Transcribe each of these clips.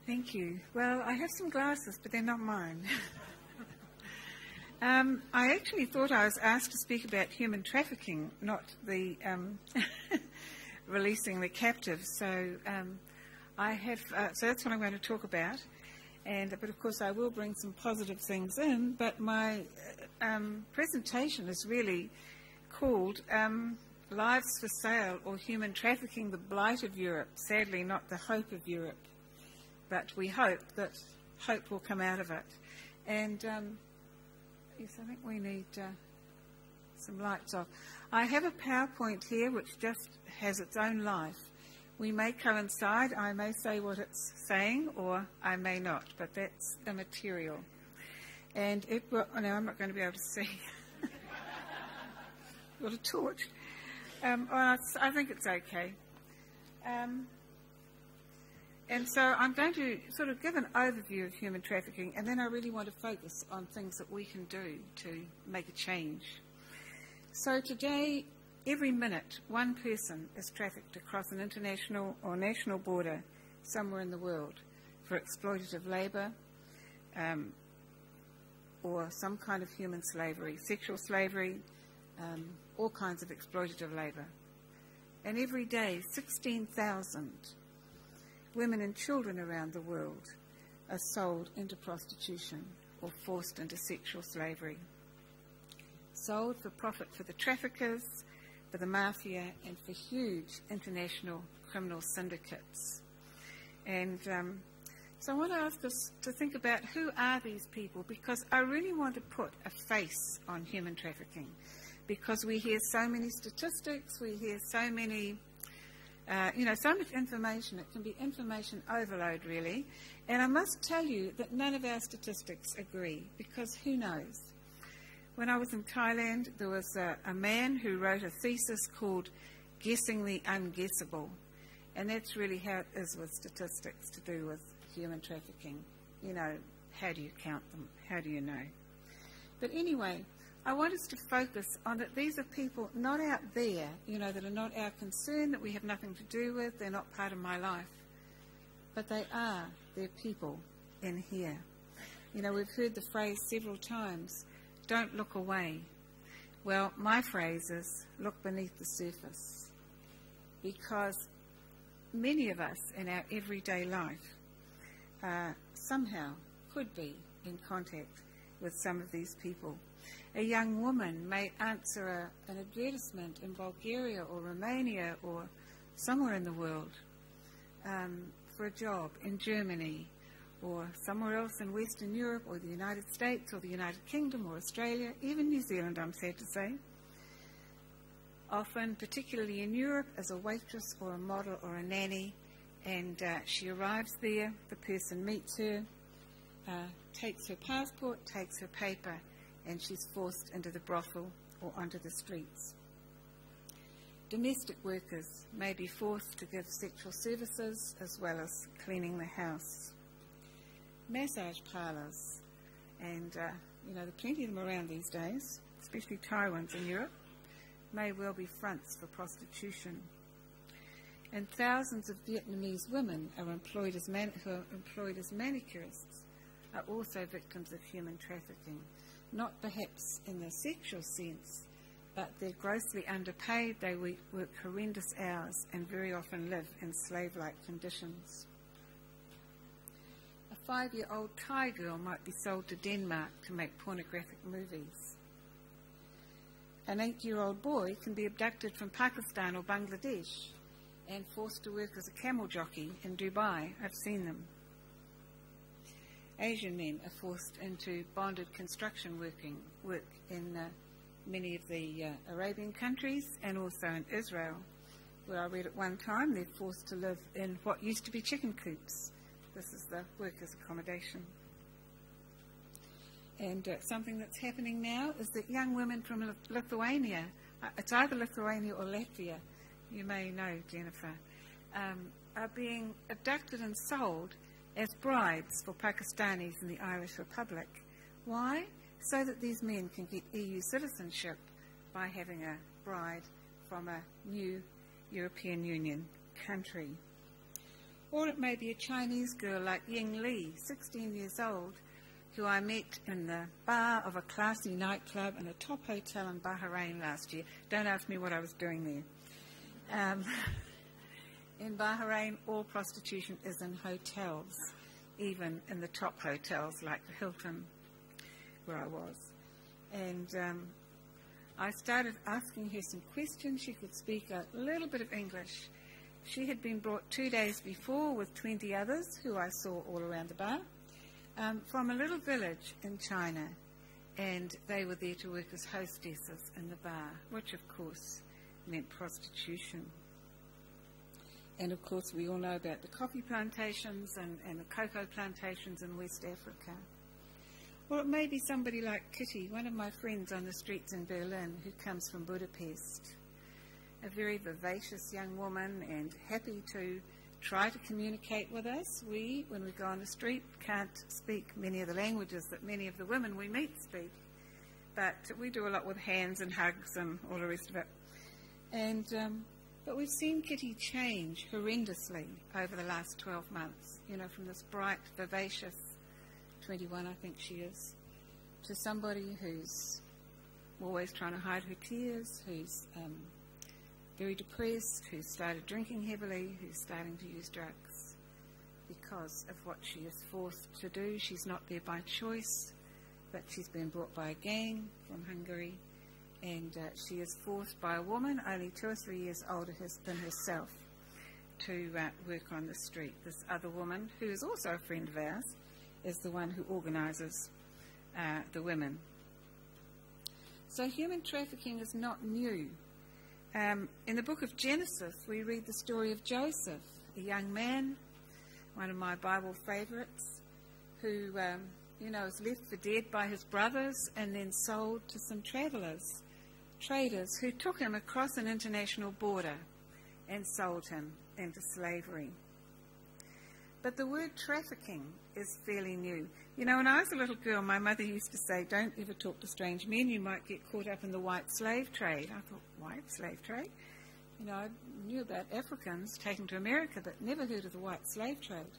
Thank you. Well, I have some glasses, but they're not mine. I actually thought I was asked to speak about human trafficking, not the releasing the captives. So so that's what I'm going to talk about. But of course, I will bring some positive things in. But my presentation is really called Lives for Sale or Human Trafficking, the Blight of Europe. Sadly, not the hope of Europe. But we hope that hope will come out of it. And yes, I think we need some lights off. I have a PowerPoint here which just has its own life. We may coincide. I may say what it's saying, or I may not, but that's the material. And it will, oh, no, I'm not going to be able to see. Got a torch. Well, I think it's okay. And so I'm going to sort of give an overview of human trafficking, and then I really want to focus on things that we can do to make a change. So today, every minute, one person is trafficked across an international or national border somewhere in the world for exploitative labour or some kind of human slavery, sexual slavery, all kinds of exploitative labour. And every day, 16,000 women and children around the world are sold into prostitution or forced into sexual slavery. Sold for profit for the traffickers, for the mafia, and for huge international criminal syndicates. And so I want to ask us to think about who are these people, because I really want to put a face on human trafficking, because we hear so many statistics, we hear so many so much information. It can be information overload, really. And I must tell you that none of our statistics agree, because who knows? When I was in Thailand, there was a man who wrote a thesis called Guessing the Unguessable. And that's really how it is with statistics to do with human trafficking. You know, how do you count them? How do you know? But anyway, I want us to focus on that these are people not out there, that are not our concern, that we have nothing to do with, they're not part of my life. But they're people in here. We've heard the phrase several times, don't look away. Well, my phrase is, look beneath the surface. Because many of us in our everyday life somehow could be in contact with some of these people. A young woman may answer an advertisement in Bulgaria or Romania or somewhere in the world for a job in Germany or somewhere else in Western Europe or the United States or the United Kingdom or Australia, even New Zealand, I'm sad to say. Often, particularly in Europe, as a waitress or a model or a nanny, and she arrives there, the person meets her, takes her passport, takes her paper, and she's forced into the brothel or onto the streets. Domestic workers may be forced to give sexual services as well as cleaning the house. Massage parlours, and there are plenty of them around these days, especially Thai ones in Europe, may well be fronts for prostitution. And thousands of Vietnamese women who are employed as manicurists are also victims of human trafficking. Not perhaps in the sexual sense, but they're grossly underpaid, they work horrendous hours and very often live in slave-like conditions. A 5-year-old Thai girl might be sold to Denmark to make pornographic movies. An 8-year-old boy can be abducted from Pakistan or Bangladesh and forced to work as a camel jockey in Dubai. I've seen them. Asian men are forced into bonded construction work in many of the Arabian countries and also in Israel, where I read at one time they're forced to live in what used to be chicken coops. This is the workers' accommodation. And something that's happening now is that young women from Lithuania, it's either Lithuania or Latvia, you may know, Jennifer, are being abducted and sold as brides for Pakistanis in the Irish Republic. Why? So that these men can get EU citizenship by having a bride from a new European Union country. Or it may be a Chinese girl like Ying Li, 16 years old, who I met in the bar of a classy nightclub in a top hotel in Bahrain last year. Don't ask me what I was doing there. In Bahrain, all prostitution is in hotels, even in the top hotels like the Hilton, where I was. And I started asking her some questions. She could speak a little bit of English. She had been brought 2 days before with 20 others who I saw all around the bar from a little village in China, and they were there to work as hostesses in the bar, which of course meant prostitution. And of course we all know about the coffee plantations and the cocoa plantations in West Africa. Or it may be somebody like Kitty, one of my friends on the streets in Berlin who comes from Budapest. A very vivacious young woman and happy to try to communicate with us. We, when we go on the street, can't speak many of the languages that many of the women we meet speak, but we do a lot with hands and hugs and all the rest of it. And but we've seen Kitty change horrendously over the last 12 months, you know, from this bright, vivacious, 21 I think she is, to somebody who's always trying to hide her tears, who's very depressed, who's started drinking heavily, who's starting to use drugs because of what she is forced to do. She's not there by choice, but she's been brought by a gang from Hungary, and she is forced by a woman only 2 or 3 years older than herself to work on the street. This other woman, who is also a friend of ours, is the one who organises the women. So human trafficking is not new. In the book of Genesis, we read the story of Joseph, a young man, one of my Bible favourites, who, is left for dead by his brothers and then sold to some traders who took him across an international border and sold him into slavery. But the word trafficking is fairly new. You know, when I was a little girl, my mother used to say, don't ever talk to strange men, you might get caught up in the white slave trade. I thought, white slave trade? You know, I knew about Africans taken to America, but never heard of the white slave trade.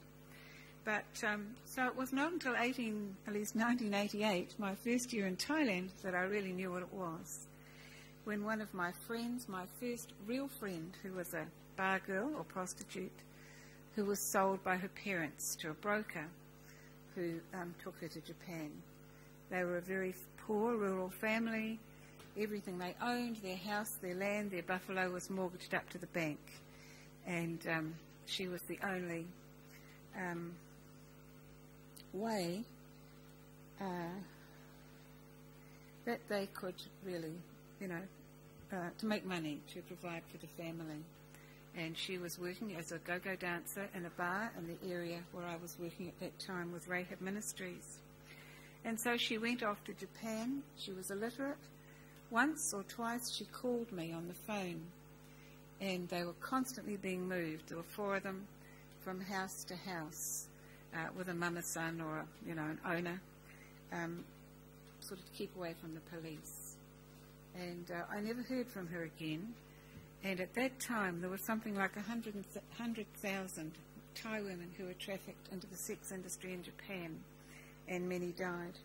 But, so it was not until 1988, my first year in Thailand, that I really knew what it was. When one of my friends, my first real friend, who was a bar girl or prostitute, who was sold by her parents to a broker who took her to Japan. They were a very poor rural family. Everything they owned, their house, their land, their buffalo, was mortgaged up to the bank. And she was the only way that they could really, to make money to provide for the family. And she was working as a go-go dancer in a bar in the area where I was working at that time with Rahab Ministries. And so she went off to Japan. She was illiterate. Once or twice she called me on the phone, and they were constantly being moved. There were 4 of them from house to house with a mama-son or an owner, sort of to keep away from the police. And I never heard from her again. And at that time, there was something like 100,000 Thai women who were trafficked into the sex industry in Japan, and many died.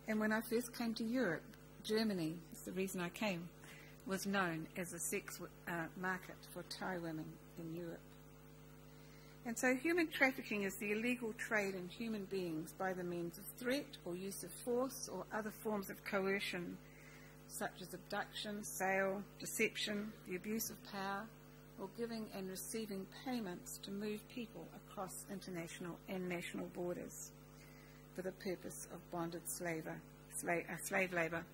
And when I first came to Europe, Germany, that's the reason I came, was known as a sex market for Thai women in Europe. And so human trafficking is the illegal trade in human beings by the means of threat or use of force or other forms of coercion, such as abduction, sale, deception, the abuse of power, or giving and receiving payments to move people across international and national borders for the purpose of bonded slave labour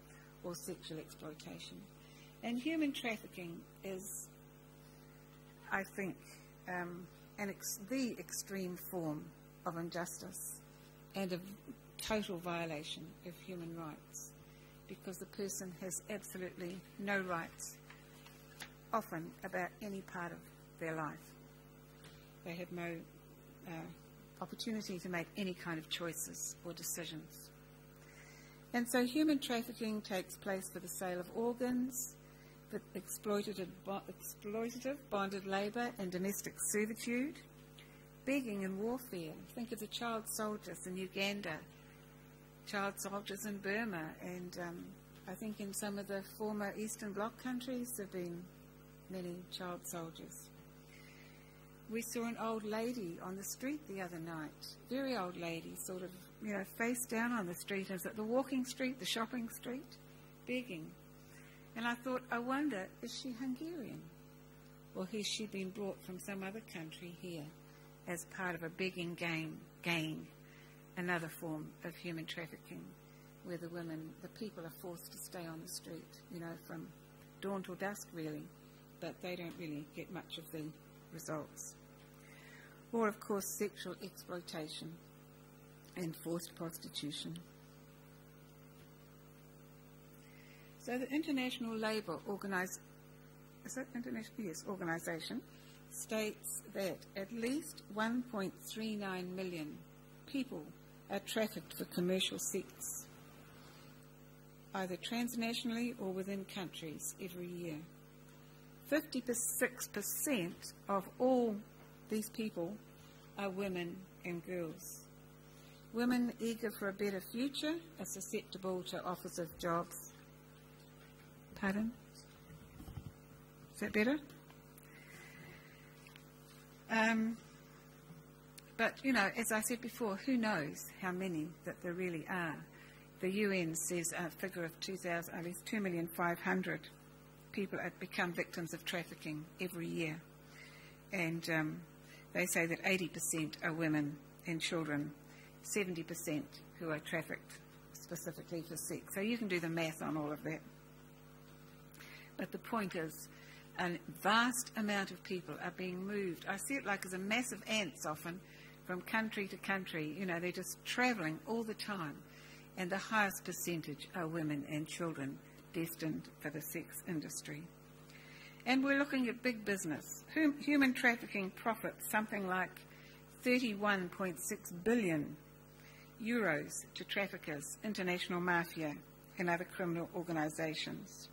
or sexual exploitation. And human trafficking is, I think, the extreme form of injustice and a total violation of human rights, because the person has absolutely no rights, often about any part of their life. They have no opportunity to make any kind of choices or decisions. And so human trafficking takes place for the sale of organs, exploitative bonded labour and domestic servitude, begging and warfare. Think of the child soldiers in Uganda, child soldiers in Burma, and I think in some of the former Eastern Bloc countries there have been many child soldiers. We saw an old lady on the street the other night, very old lady, sort of, face down on the street. Is it the walking street, the shopping street, begging? And I thought, I wonder, is she Hungarian? Or has she been brought from some other country here as part of a begging gang, another form of human trafficking, where the people are forced to stay on the street, from dawn till dusk, really, but they don't really get much of the results. Or, of course, sexual exploitation and forced prostitution. So the International Labour Organization states that at least 1.39 million people are trafficked for commercial sex, either transnationally or within countries every year. 56% of all these people are women and girls. Women eager for a better future are susceptible to offers of jobs. Pardon? Is that better? But, as I said before, who knows how many that there really are. The UN says a figure of 2,000, at least 2,500,000 people have become victims of trafficking every year. And they say that 80% are women and children, 70% who are trafficked specifically for sex. So you can do the math on all of that. But the point is, a vast amount of people are being moved. I see it like as a mass of ants often from country to country. They're just travelling all the time. And the highest percentage are women and children destined for the sex industry. And we're looking at big business. Human trafficking profits something like 31.6 billion euros to traffickers, international mafia, and other criminal organisations.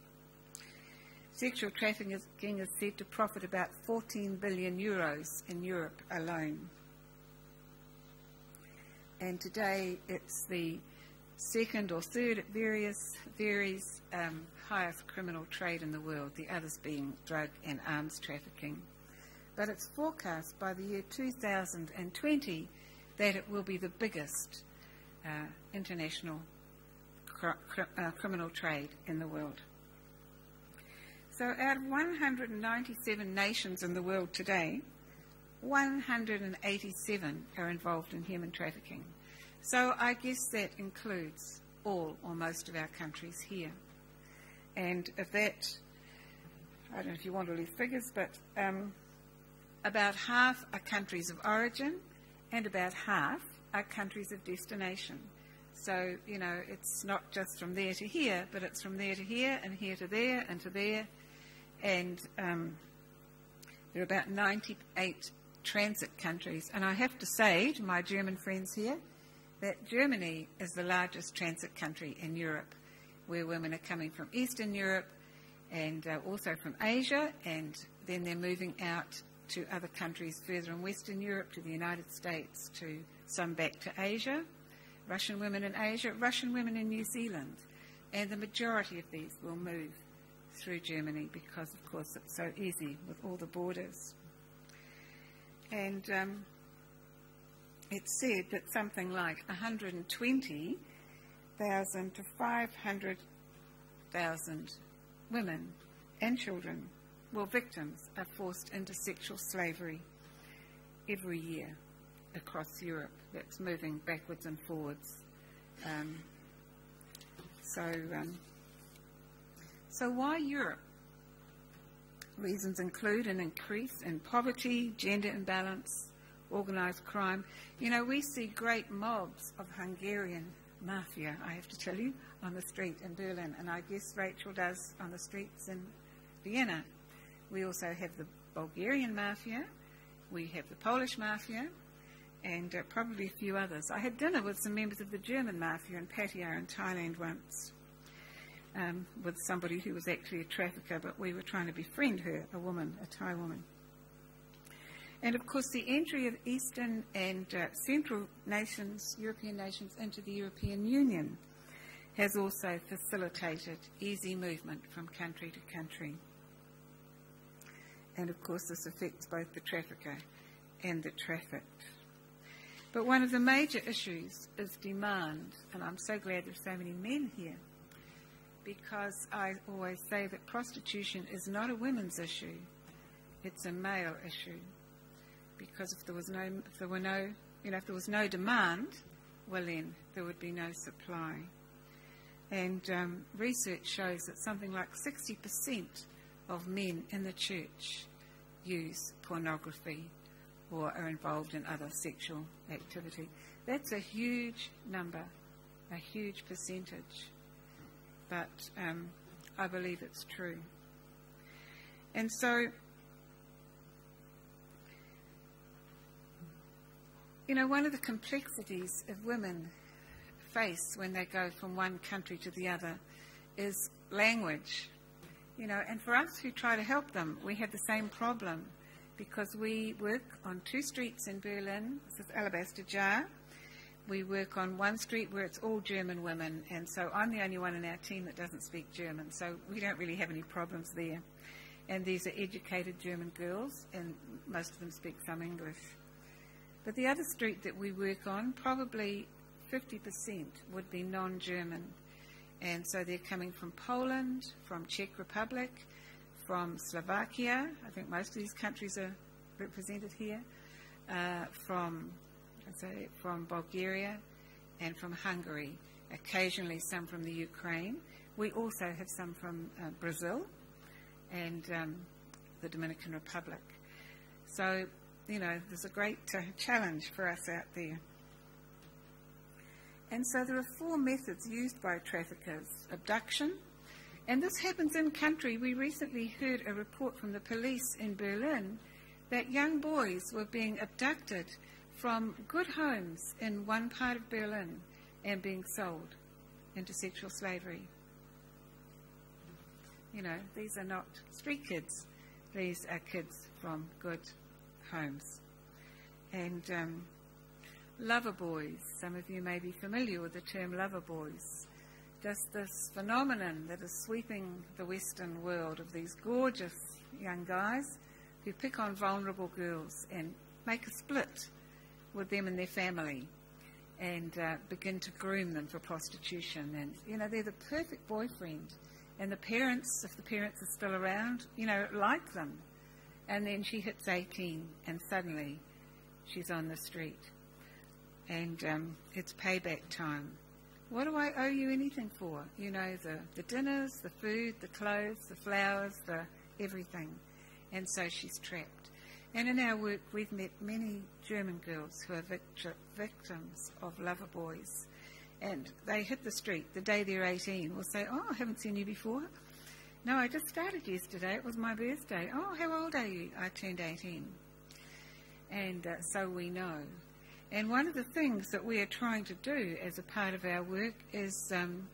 Sexual trafficking is said to profit about 14 billion euros in Europe alone. And today it's the second or third, it varies, highest criminal trade in the world, the others being drug and arms trafficking. But it's forecast by the year 2020 that it will be the biggest international criminal trade in the world. So out of 197 nations in the world today, 187 are involved in human trafficking. So I guess that includes all or most of our countries here. And of that, I don't know if you want all these figures, but about half are countries of origin and about half are countries of destination. So, it's not just from there to here, but it's from there to here and here to there and to there. And there are about 98 transit countries. And I have to say to my German friends here that Germany is the largest transit country in Europe, where women are coming from Eastern Europe and also from Asia, and then they're moving out to other countries further in Western Europe, to the United States, to some back to Asia, Russian women in Asia, Russian women in New Zealand. And the majority of these will move through Germany because, of course, it's so easy with all the borders. And it's said that something like 120,000 to 500,000 women and children, victims, are forced into sexual slavery every year across Europe. That's moving backwards and forwards. So why Europe? Reasons include an increase in poverty, gender imbalance, organised crime. We see great mobs of Hungarian mafia, I have to tell you, on the street in Berlin, and I guess Rachel does on the streets in Vienna. We also have the Bulgarian mafia, we have the Polish mafia, and probably a few others. I had dinner with some members of the German mafia in Pattaya in Thailand once. with somebody who was actually a trafficker, but we were trying to befriend her, a woman, a Thai woman. And of course the entry of Eastern and Central nations, European nations, into the European Union has also facilitated easy movement from country to country. And of course this affects both the trafficker and the trafficked. But one of the major issues is demand, and I'm so glad there's so many men here, because I always say that prostitution is not a women's issue, it's a male issue. Because if there was no demand, well then there would be no supply. And research shows that something like 60% of men in the church use pornography or are involved in other sexual activity. That's a huge number, a huge percentage, but I believe it's true. And so, you know, one of the complexities of women face when they go from one country to the other is language. You know, and for us who try to help them, we have the same problem, because we work on 2 streets in Berlin. This is Alabaster Jar. We work on one street where it's all German women, and so I'm the only one in our team that doesn't speak German, so we don't really have any problems there. And these are educated German girls, and most of them speak some English. But the other street that we work on, probably 50% would be non-German. And so they're coming from Poland, from Czech Republic, from Slovakia. I think most of these countries are represented here. From Bulgaria and from Hungary. Occasionally some from the Ukraine. We also have some from Brazil and the Dominican Republic. So, you know, there's a great challenge for us out there. And so there are 4 methods used by traffickers. Abduction, and this happens in country. We recently heard a report from the police in Berlin that young boys were being abducted from good homes in one part of Berlin and being sold into sexual slavery. You know, these are not street kids. These are kids from good homes. And lover boys, some of you may be familiar with the term lover boys. Just this phenomenon that is sweeping the Western world of these gorgeous young guys who pick on vulnerable girls and make a split with them and their family and begin to groom them for prostitution. And, you know, they're the perfect boyfriend. And the parents, if the parents are still around, you know, like them. And then she hits 18 and suddenly she's on the street. And it's payback time. What do I owe you anything for? You know, the dinners, the food, the clothes, the flowers, the everything. And so she's trapped. And in our work, we've met many German girls who are victims of lover boys. And they hit the street the day they're 18. Will say, oh, I haven't seen you before. No, I just started yesterday. It was my birthday. Oh, how old are you? I turned 18. And so we know. And one of the things that we are trying to do as a part of our work is I'm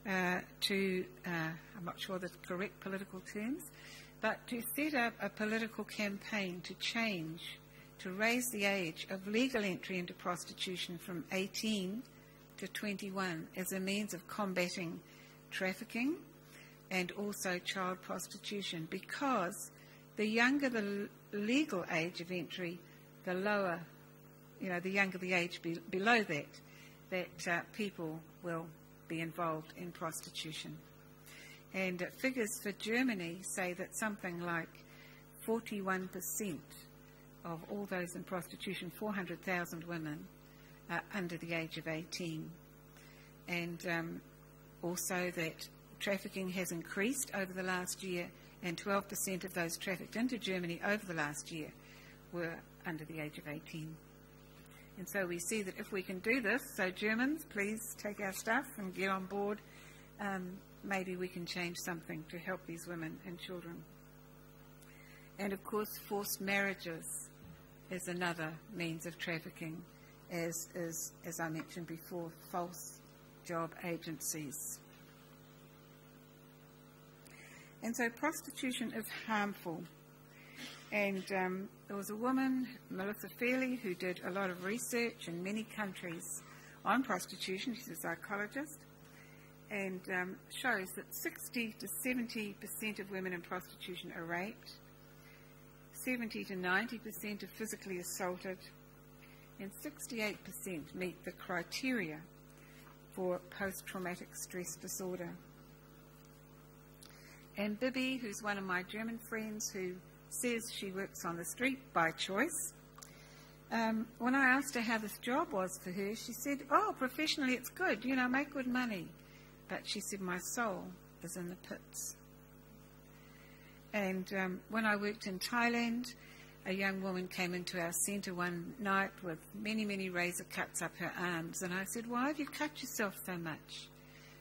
not sure the correct political terms, but to set up a political campaign to change, to raise the age of legal entry into prostitution from 18 to 21 as a means of combating trafficking and also child prostitution, because the younger the legal age of entry, the lower, you know, the younger the age below that people will be involved in prostitution. And figures for Germany say that something like 41% of all those in prostitution, 400,000 women, are under the age of 18. And also that trafficking has increased over the last year, and 12% of those trafficked into Germany over the last year were under the age of 18. And so we see that if we can do this, so Germans, please take our stuff and get on board, maybe we can change something to help these women and children. And of course, forced marriages is another means of trafficking, as I mentioned before, false job agencies. And so prostitution is harmful. And there was a woman, Melissa Fairley, who did a lot of research in many countries on prostitution. She's a psychologist, and shows that 60 to 70% of women in prostitution are raped, 70 to 90% are physically assaulted, and 68% meet the criteria for post-traumatic stress disorder. And Bibi, who's one of my German friends who says she works on the street by choice, when I asked her how this job was for her, she said, oh, professionally it's good, you know, I make good money. But she said, my soul is in the pits. And when I worked in Thailand, a young woman came into our centre one night with many, many razor cuts up her arms. And I said, why have you cut yourself so much?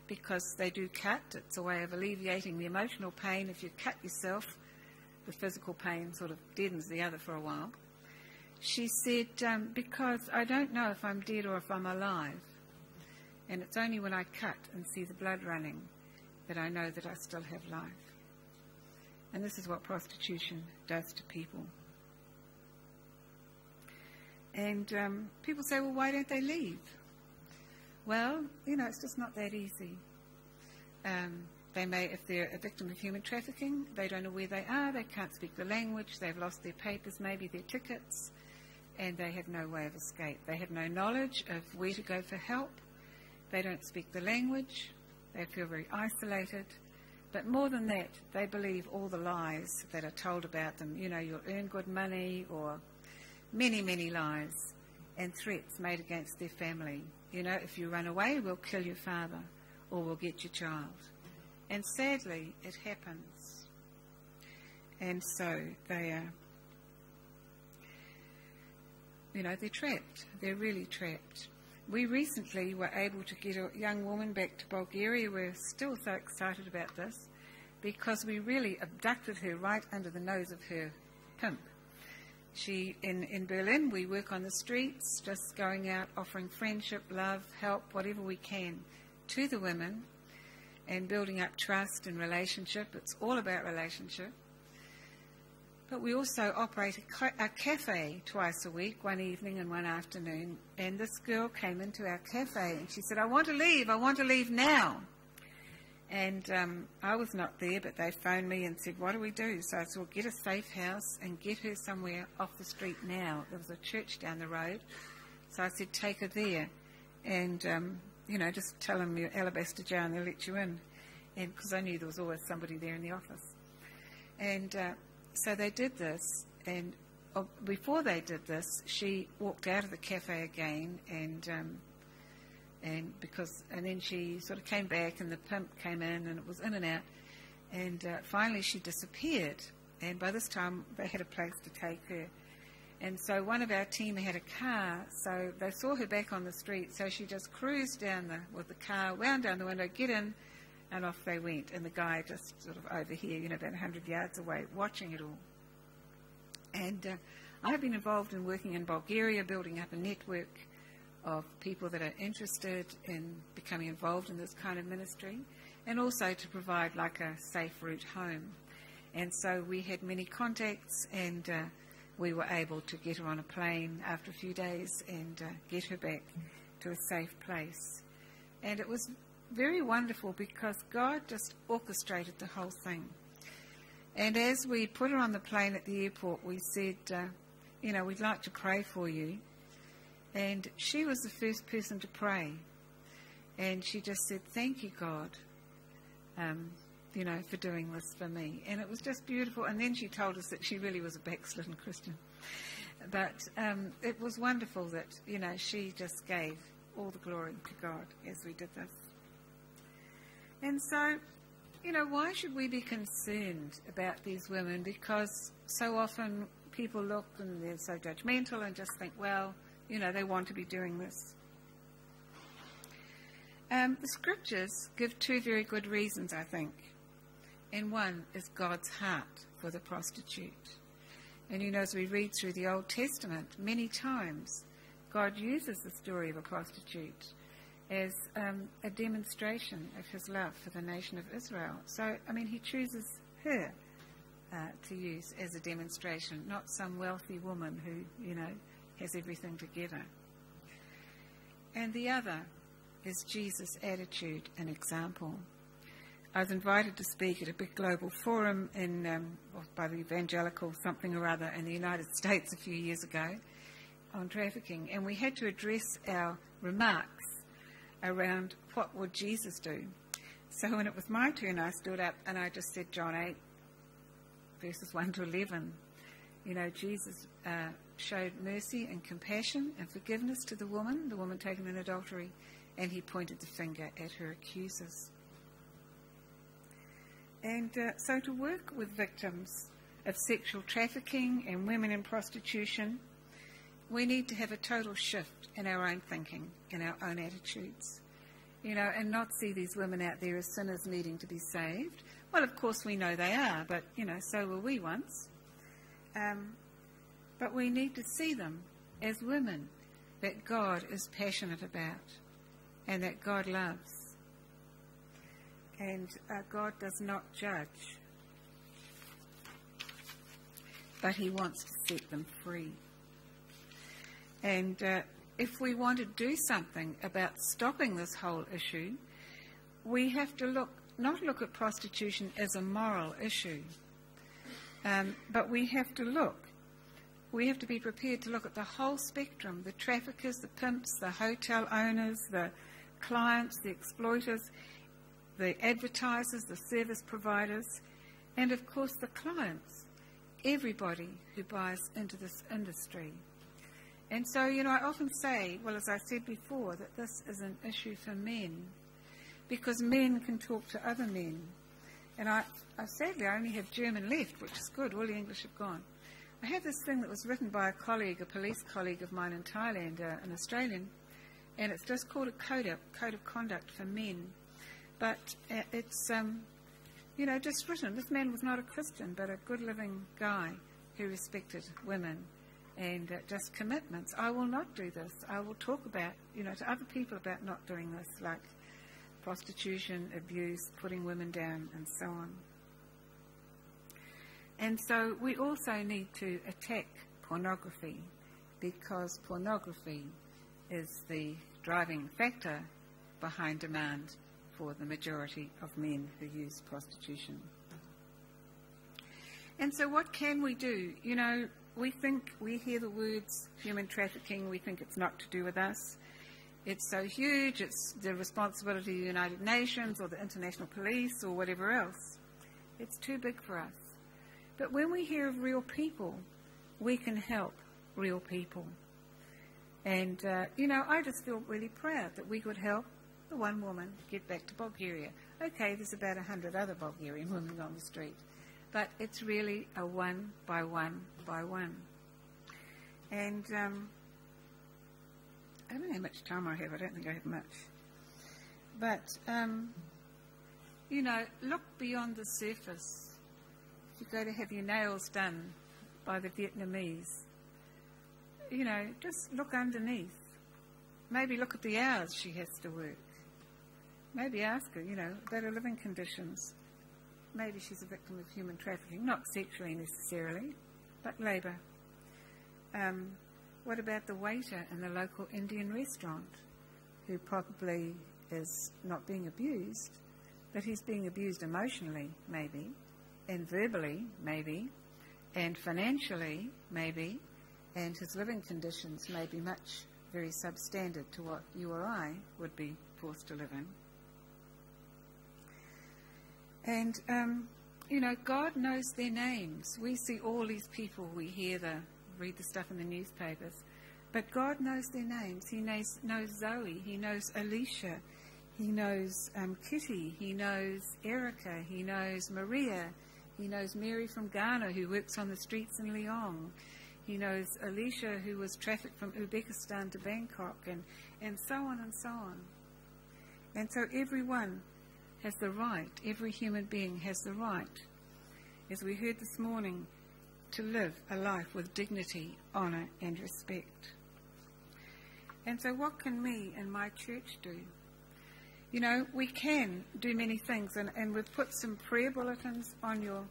Because they do cut. It's a way of alleviating the emotional pain. If you cut yourself, the physical pain sort of deadens the other for a while. She said, because I don't know if I'm dead or if I'm alive. And it's only when I cut and see the blood running that I know that I still have life. And this is what prostitution does to people. And people say, well, why don't they leave? Well, you know, it's just not that easy. They may, if they're a victim of human trafficking, they don't know where they are, they can't speak the language, they've lost their papers, maybe their tickets, and they have no way of escape. They have no knowledge of where to go for help. They don't speak the language. They feel very isolated. But more than that, they believe all the lies that are told about them. You know, you'll earn good money, or many, many lies and threats made against their family. You know, if you run away, we'll kill your father, or we'll get your child. And sadly, it happens. And so they are, you know, they're trapped. They're really trapped. We recently were able to get a young woman back to Bulgaria. We're still so excited about this because we really abducted her right under the nose of her pimp. She, in Berlin, we work on the streets, just going out, offering friendship, love, help, whatever we can to the women and building up trust and relationship. It's all about relationship. But we also operate a cafe twice a week, one evening and one afternoon. And this girl came into our cafe and she said, I want to leave now. And I was not there, but they phoned me and said, what do we do? So I said, well, get a safe house and get her somewhere off the street now. There was a church down the road. So I said, take her there. And, you know, just tell them you're alabaster jar and they'll let you in. And because I knew there was always somebody there in the office. And so they did this, and before they did this, she walked out of the cafe again, and then she sort of came back, and the pimp came in, and it was in and out, and finally she disappeared. And by this time they had a place to take her, and so one of our team had a car, so they saw her back on the street. So she just cruised down with the car, wound down the window, get in. And off they went, and the guy just sort of over here, you know, about 100 yards away, watching it all. And I've been involved in working in Bulgaria, building up a network of people that are interested in becoming involved in this kind of ministry, and also to provide like a safe route home. And so we had many contacts, and we were able to get her on a plane after a few days and get her back to a safe place. And it was very wonderful because God just orchestrated the whole thing. And as we put her on the plane at the airport, we said, you know, we'd like to pray for you. And she was the first person to pray. And she just said, thank you, God, you know, for doing this for me. And it was just beautiful. And then she told us that she really was a backslidden Christian. But it was wonderful that, you know, she just gave all the glory to God as we did this. And so, you know, why should we be concerned about these women? Because so often people look and they're so judgmental and just think, well, you know, they want to be doing this. The scriptures give two very good reasons, I think. And one is God's heart for the prostitute. And, you know, as we read through the Old Testament, many times God uses the story of a prostitute as a demonstration of his love for the nation of Israel. So, I mean, he chooses her to use as a demonstration, not some wealthy woman who, has everything together. And the other is Jesus' attitude and example. I was invited to speak at a big global forum by the evangelical something or other in the United States a few years ago on trafficking, and we had to address our remarks around what would Jesus do. So when it was my turn, I stood up and I just said John 8, verses 1 to 11. Jesus showed mercy and compassion and forgiveness to the woman taken in adultery, and he pointed the finger at her accusers. And so to work with victims of sexual trafficking and women in prostitution, we need to have a total shift in our own thinking, in our own attitudes, and not see these women out there as sinners needing to be saved. Well, of course we know they are, but, so were we once. But we need to see them as women that God is passionate about and that God loves. And God does not judge, but he wants to set them free. And if we want to do something about stopping this whole issue, we have to not look at prostitution as a moral issue, but we have to be prepared to look at the whole spectrum, the traffickers, the pimps, the hotel owners, the clients, the exploiters, the advertisers, the service providers, and of course the clients, everybody who buys into this industry. And so, I often say, well, as I said before, that this is an issue for men, because men can talk to other men. And sadly, I only have German left, which is good. All the English have gone. I have this thing that was written by a police colleague of mine in Thailand, an Australian, and it's just called a code of conduct for men. But it's, just written. This man was not a Christian, but a good living guy who respected women and just commitments. I will not do this. I will talk about, to other people about not doing this, like prostitution, abuse, putting women down, and so on. And so we also need to attack pornography, because pornography is the driving factor behind demand for the majority of men who use prostitution. And so what can we do? We hear the words human trafficking, we think it's not to do with us. It's so huge, it's the responsibility of the United Nations or the international police or whatever else. It's too big for us. But when we hear of real people, we can help real people. And, I just feel really proud that we could help the one woman get back to Bulgaria. Okay, there's about 100 other Bulgarian women on the street. But it's really a one by one by one. And I don't know how much time I have. I don't think I have much. But, look beyond the surface. If you go to have your nails done by the Vietnamese, just look underneath. Maybe look at the hours she has to work. Maybe ask her, about her living conditions. Maybe she's a victim of human trafficking, not sexually necessarily, but labour. What about the waiter in the local Indian restaurant, who probably is not being abused, but he's being abused emotionally, maybe, and verbally, maybe, and financially, maybe, and his living conditions may be very substandard to what you or I would be forced to live in. And, God knows their names. We see all these people, we read the stuff in the newspapers, but God knows their names. He knows Zoe, he knows Alicia, he knows Kitty, he knows Erica, he knows Maria, he knows Mary from Ghana who works on the streets in Lyon. He knows Alicia who was trafficked from Uzbekistan to Bangkok, and so on and so on. And so everyone has the right, every human being has the right, as we heard this morning, to live a life with dignity, honour and respect. And so what can me and my church do? You know, we can do many things, and we've put some prayer bulletins on your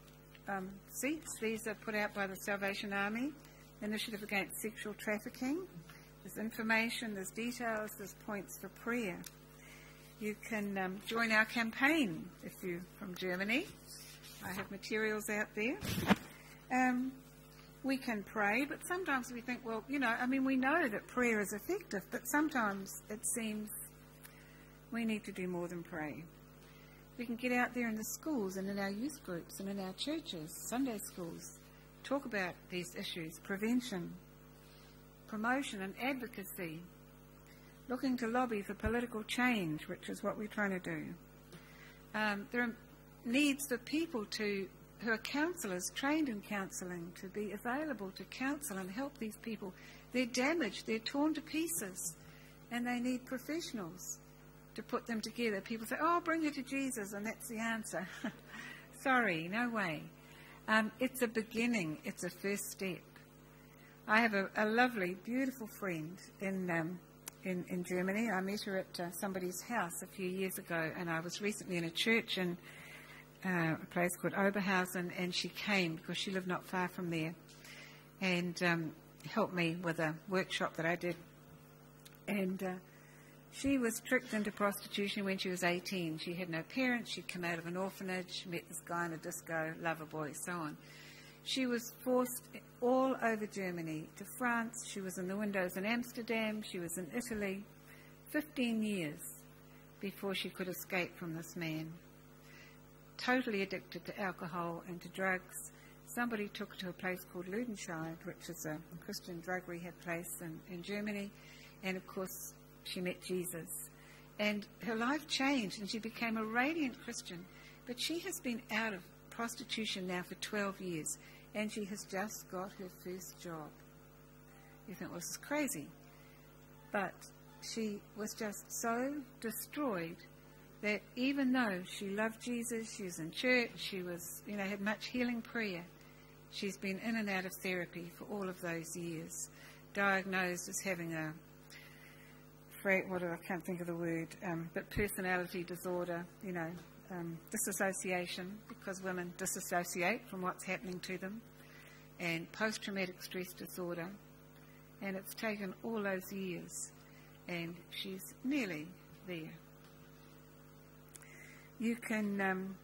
seats. These are put out by the Salvation Army Initiative Against Sexual Trafficking. There's information, there's details, there's points for prayer. You can join our campaign if you're from Germany. I have materials out there. We can pray, but sometimes we think, well, you know, I mean, we know that prayer is effective, but sometimes it seems we need to do more than pray. We can get out there in the schools and in our youth groups and in our churches, Sunday schools, talk about these issues, prevention, promotion and advocacy, looking to lobby for political change, which is what we're trying to do. There are needs for people who are counsellors, trained in counselling, to be available to counsel and help these people. They're damaged, they're torn to pieces, and they need professionals to put them together. People say, oh, bring her to Jesus, and that's the answer. Sorry, no way. It's a beginning. It's a first step. I have a lovely, beautiful friend in Germany. I met her at somebody's house a few years ago, and I was recently in a church in a place called Oberhausen, and she came because she lived not far from there and helped me with a workshop that I did. And she was tricked into prostitution when she was 18. She had no parents. She'd come out of an orphanage, met this guy in a disco, lover boy, so on. She was forced all over Germany, to France. She was in the windows in Amsterdam. She was in Italy. 15 years before she could escape from this man. Totally addicted to alcohol and to drugs. Somebody took her to a place called Ludenscheid, which is a Christian drug rehab place in Germany. And, of course, she met Jesus. And her life changed, and she became a radiant Christian. But she has been out of prostitution now for 12 years, and she has just got her first job. You think, well, this is crazy. But she was just so destroyed that even though she loved Jesus, she was in church, she was, had much healing prayer, she's been in and out of therapy for all of those years, diagnosed as having I can't think of the word, but personality disorder, dissociation, because women disassociate from what's happening to them, and post-traumatic stress disorder, and it's taken all those years, and she's nearly there. You can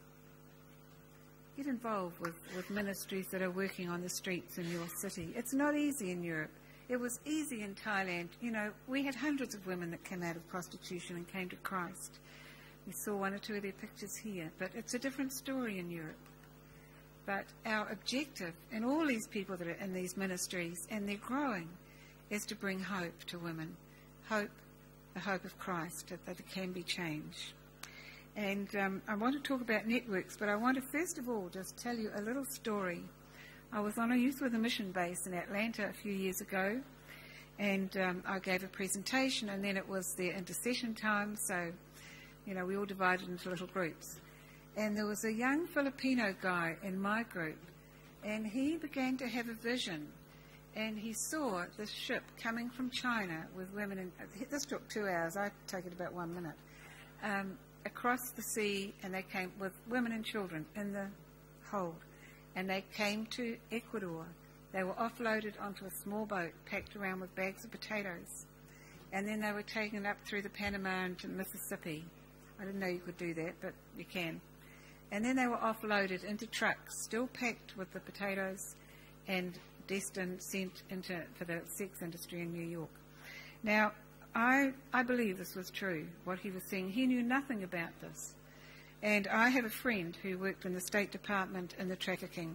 get involved with ministries that are working on the streets in your city. It's not easy in Europe. It was easy in Thailand. We had hundreds of women that came out of prostitution and came to Christ. We saw one or two of their pictures here, but it's a different story in Europe. But our objective in all these people that are in these ministries, and they're growing, is to bring hope to women. Hope, the hope of Christ, that there can be change. And I want to talk about networks, but I want to first of all just tell you a little story. I was on a Youth with a Mission base in Atlanta a few years ago, and I gave a presentation, and then it was their intercession time, so, we all divided into little groups. And there was a young Filipino guy in my group, and he began to have a vision, and he saw this ship coming from China with women, and this took 2 hours, I take it about 1 minute, across the sea, and they came with women and children in the hold. And they came to Ecuador. They were offloaded onto a small boat packed around with bags of potatoes. And then they were taken up through the Panama into Mississippi. I didn't know you could do that, but you can. And then they were offloaded into trucks, still packed with the potatoes, and destined, sent for the sex industry in New York. Now, I believe this was true, what he was seeing. He knew nothing about this. And I have a friend who worked in the State Department in the trafficking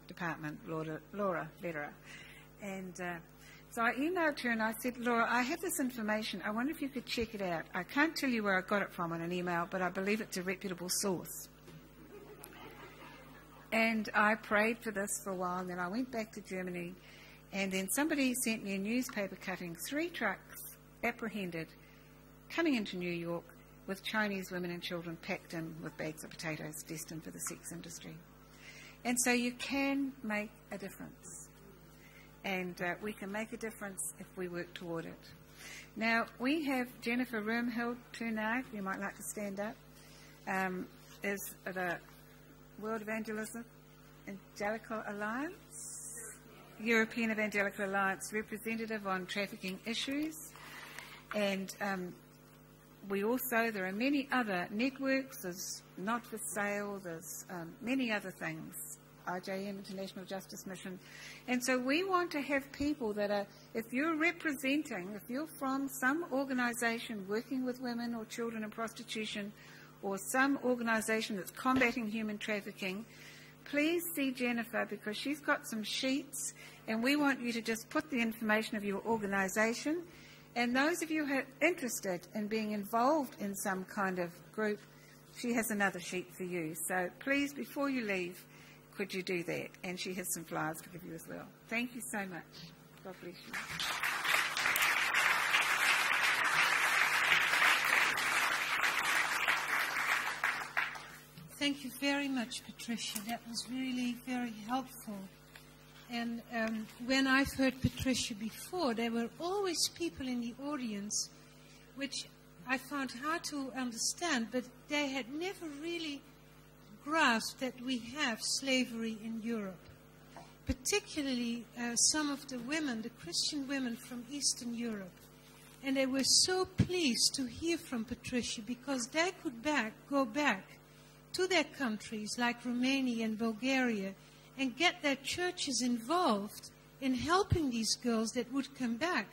department, Laura Lederer. And so I emailed her and I said, Laura, I have this information. I wonder if you could check it out. I can't tell you where I got it from in an email, but I believe it's a reputable source. And I prayed for this for a while, and then I went back to Germany, and then somebody sent me a newspaper cutting, 3 trucks apprehended coming into New York with Chinese women and children packed in with bags of potatoes destined for the sex industry. And so you can make a difference. And we can make a difference if we work toward it. Now, we have Jennifer Roomhill tonight. You might like to stand up. Is the World Evangelical Alliance, European Evangelical Alliance representative on trafficking issues. And there are many other networks. There's Not for Sale, there's many other things, IJM, International Justice Mission. And so we want to have people that are, if you're from some organisation working with women or children in prostitution, or some organisation that's combating human trafficking, please see Jennifer, because she's got some sheets, and we want you to just put the information of your organisation. And those of you who are interested in being involved in some kind of group, she has another sheet for you. So please, before you leave, could you do that? And she has some flyers to give you as well. Thank you so much. God bless you. Thank you very much, Patricia. That was really very helpful. And when I've heard Patricia before, there were always people in the audience which I found hard to understand, but they had never really grasped that we have slavery in Europe. Particularly some of the women, the Christian women from Eastern Europe. And they were so pleased to hear from Patricia, because they could go back to their countries like Romania and Bulgaria and get their churches involved in helping these girls that would come back.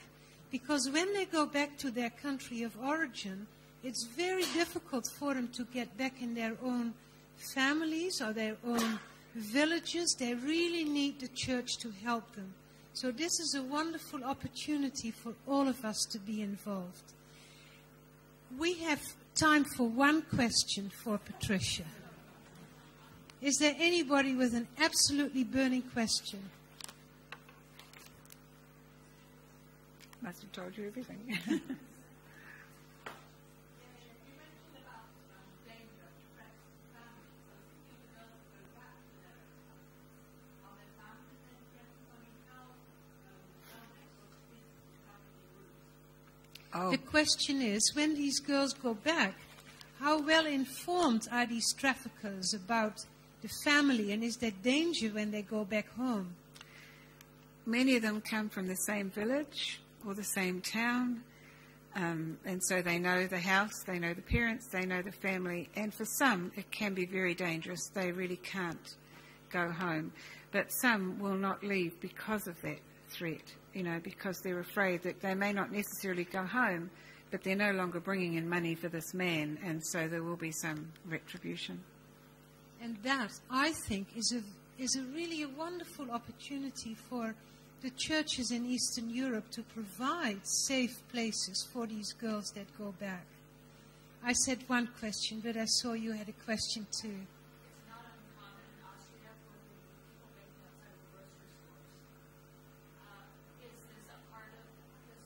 Because when they go back to their country of origin, it's very difficult for them to get back in their own families or their own villages. They really need the church to help them. So this is a wonderful opportunity for all of us to be involved. We have time for one question for Patricia. Is there anybody with an absolutely burning question? Must have told you everything. The question is, when these girls go back, how well informed are these traffickers about the family, and is there danger when they go back home? Many of them come from the same village or the same town, and so they know the house, they know the parents, they know the family, and for some it can be very dangerous. They really can't go home. But some will not leave because of that threat, because they're afraid that they may not necessarily go home, but they're no longer bringing in money for this man, and so there will be some retribution. And that, I think, is a really a wonderful opportunity for the churches in Eastern Europe to provide safe places for these girls that go back. I said one question, but I saw you had a question too. It's not uncommon in Austria for people making outside of grocery stores. Is this a part of this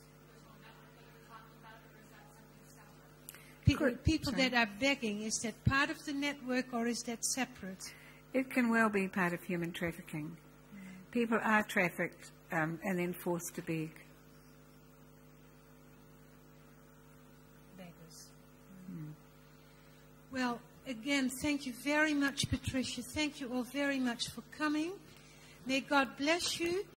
whole network that you're talking about, or is that something separate? People that are begging, is that part of the network or is that separate? It can well be part of human trafficking. People are trafficked and then forced to beg. Beggars. Well, again, thank you very much, Patricia. Thank you all very much for coming. May God bless you.